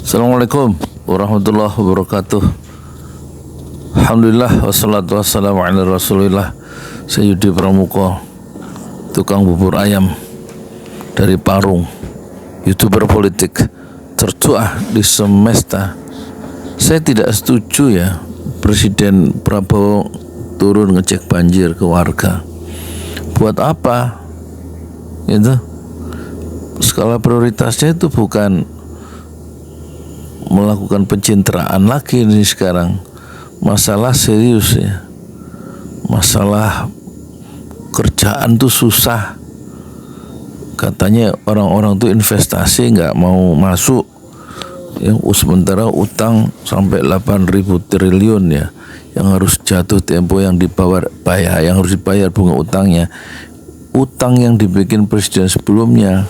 Assalamualaikum warahmatullahi wabarakatuh. Alhamdulillah wassalatu wassalamu ala rasulillah. Saya Yudi Pramuko, tukang bubur ayam dari Parung, YouTuber politik tertua di semesta. Saya tidak setuju ya Presiden Prabowo turun ngecek banjir ke warga. Buat apa? Itu skala prioritasnya itu bukan melakukan pencitraan lagi ini sekarang. Masalah serius ya. Masalah kerjaan tuh susah. Katanya orang-orang tuh investasi nggak mau masuk. Ya, sementara utang sampai 8.000 triliun ya, yang harus jatuh tempo yang dibayar, yang harus dibayar bunga utangnya. Utang yang dibikin presiden sebelumnya.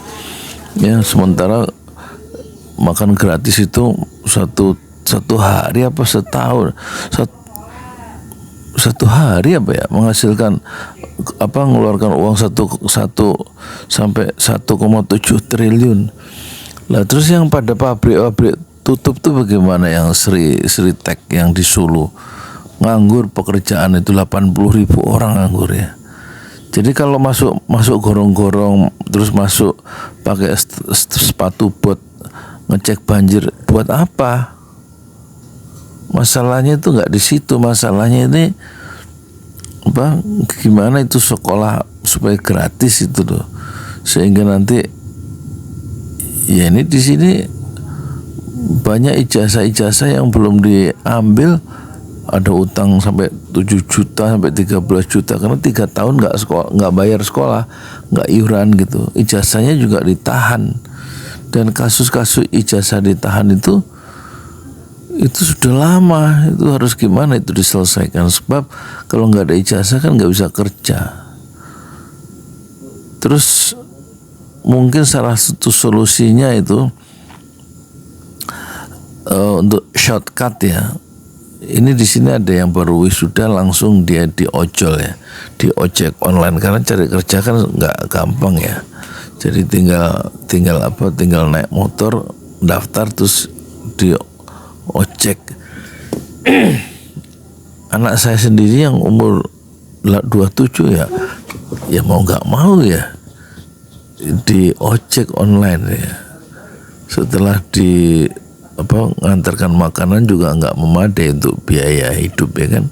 Ya, sementara makan gratis itu satu hari apa setahun satu hari apa ya menghasilkan apa mengeluarkan uang satu sampai 1,7 triliun. Lah terus yang pada pabrik tutup tuh bagaimana? Yang Sri Tech yang di Solo nganggur pekerjaan itu 80.000 orang nganggur ya. Jadi kalau masuk gorong-gorong terus masuk pakai sepatu bot ngecek banjir buat apa? Masalahnya itu nggak di situ, masalahnya ini apa? Gimana itu sekolah supaya gratis itu loh, sehingga nanti ya ini di sini banyak ijazah yang belum diambil, ada utang sampai 7 juta sampai 13 juta karena 3 tahun nggak bayar sekolah, nggak iuran gitu. Ijazahnya juga ditahan. Dan kasus-kasus ijazah ditahan itu sudah lama. Itu harus gimana itu diselesaikan, sebab kalau nggak ada ijazah kan nggak bisa kerja. Terus mungkin salah satu solusinya itu untuk shortcut ya. Ini di sini ada yang baru wisuda langsung dia diojol ya, di ojek online, karena cari kerja kan nggak gampang ya. Jadi tinggal naik motor, daftar terus di ojek. Anak saya sendiri yang umur 27 ya mau nggak mau ya di ojek online ya. Setelah ngantarkan makanan juga nggak memadai untuk biaya hidup ya kan.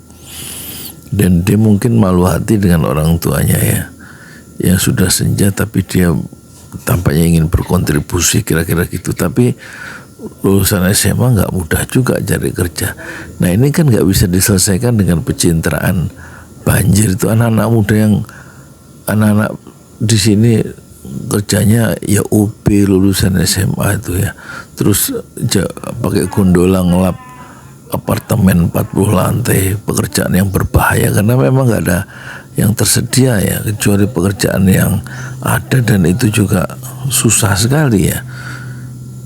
Dan dia mungkin malu hati dengan orang tuanya ya, yang sudah senja tapi dia tampaknya ingin berkontribusi kira-kira gitu. Tapi lulusan SMA nggak mudah juga cari kerja. Nah ini kan nggak bisa diselesaikan dengan pencitraan banjir. Itu anak-anak muda yang anak-anak di sini kerjanya ya UP lulusan SMA itu ya, terus pakai gondola ngelap apartemen 40 lantai, pekerjaan yang berbahaya karena memang nggak ada yang tersedia ya, kecuali pekerjaan yang ada, dan itu juga susah sekali ya.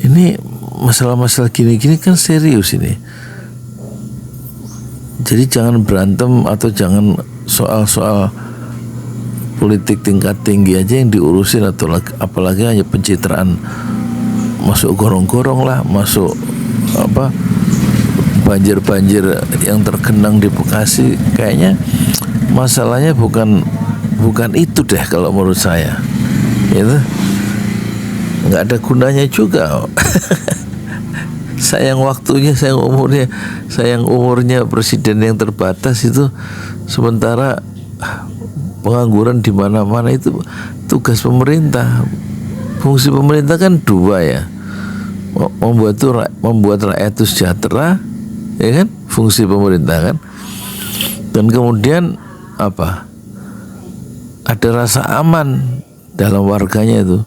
Ini masalah-masalah gini-gini kan serius ini. Jadi jangan berantem atau jangan soal-soal politik tingkat tinggi aja yang diurusin, atau apalagi hanya pencitraan, masuk gorong-gorong lah, masuk banjir yang tergenang di Bekasi. Kayaknya masalahnya bukan itu deh kalau menurut saya. Itu nggak ada gunanya juga. sayang waktunya, sayang umurnya presiden yang terbatas itu. Sementara pengangguran di mana-mana itu tugas pemerintah. Fungsi pemerintah kan dua ya, membuat rakyat itu sejahtera, ya kan, fungsi pemerintah kan. Dan kemudian ada rasa aman dalam warganya itu,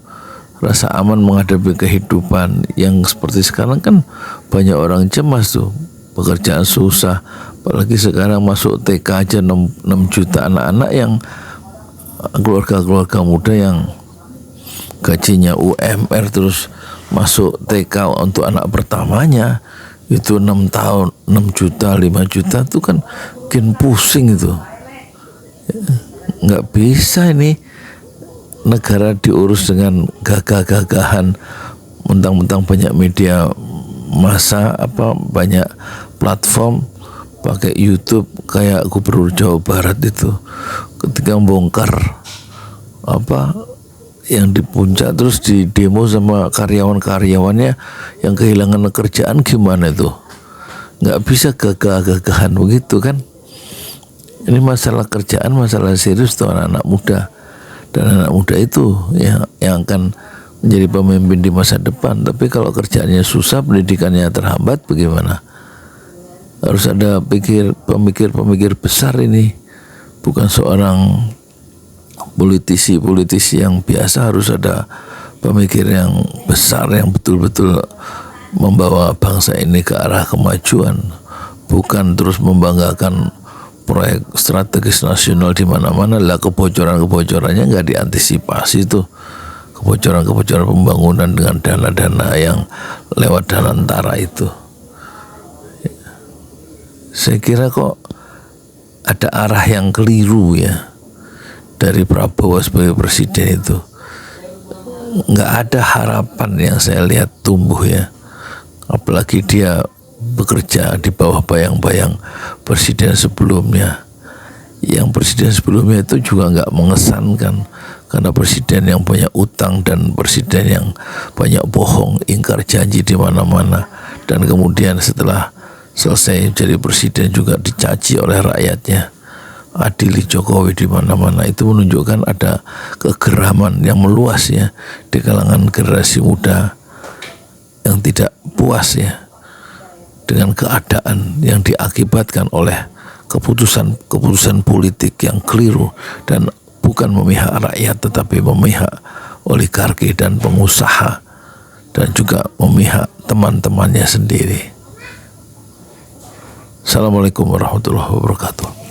rasa aman menghadapi kehidupan yang seperti sekarang kan. Banyak orang cemas tuh, pekerjaan susah, apalagi sekarang masuk TK aja 6 juta anak-anak, yang keluarga-keluarga muda yang gajinya UMR terus masuk TK untuk anak pertamanya itu 6 tahun 6 juta 5 juta itu kan bikin pusing itu. Nggak bisa ini negara diurus dengan gagah-gagahan, mentang-mentang banyak media banyak platform pakai YouTube kayak Gubernur Jawa Barat itu ketika bongkar yang di puncak terus di demo sama karyawan-karyawannya yang kehilangan kerjaan, gimana itu? Nggak bisa gagah-gagahan begitu kan? Ini masalah kerjaan, masalah serius tuh anak-anak muda, dan anak muda itu yang akan menjadi pemimpin di masa depan. Tapi kalau kerjaannya susah, pendidikannya terhambat, bagaimana? Harus ada pemikir-pemikir besar ini, bukan seorang politisi yang biasa. Harus ada pemikir yang besar yang betul-betul membawa bangsa ini ke arah kemajuan, bukan terus membanggakan proyek strategis nasional di mana-mana. Lah kebocorannya nggak diantisipasi tuh, kebocoran pembangunan dengan dana-dana yang lewat dana antara itu. Saya kira kok ada arah yang keliru ya dari Prabowo sebagai presiden itu. Nggak ada harapan yang saya lihat tumbuh ya, apalagi dia bekerja di bawah bayang-bayang presiden sebelumnya. Yang presiden sebelumnya itu juga nggak mengesankan, karena presiden yang banyak utang dan presiden yang banyak bohong, ingkar janji di mana-mana, dan kemudian setelah selesai jadi presiden juga dicaci oleh rakyatnya, adili Jokowi di mana-mana. Itu menunjukkan ada kegeraman yang meluas ya di kalangan generasi muda yang tidak puas ya dengan keadaan yang diakibatkan oleh keputusan politik yang keliru dan bukan memihak rakyat tetapi memihak oligarki dan pengusaha, dan juga memihak teman-temannya sendiri. Assalamualaikum warahmatullahi wabarakatuh.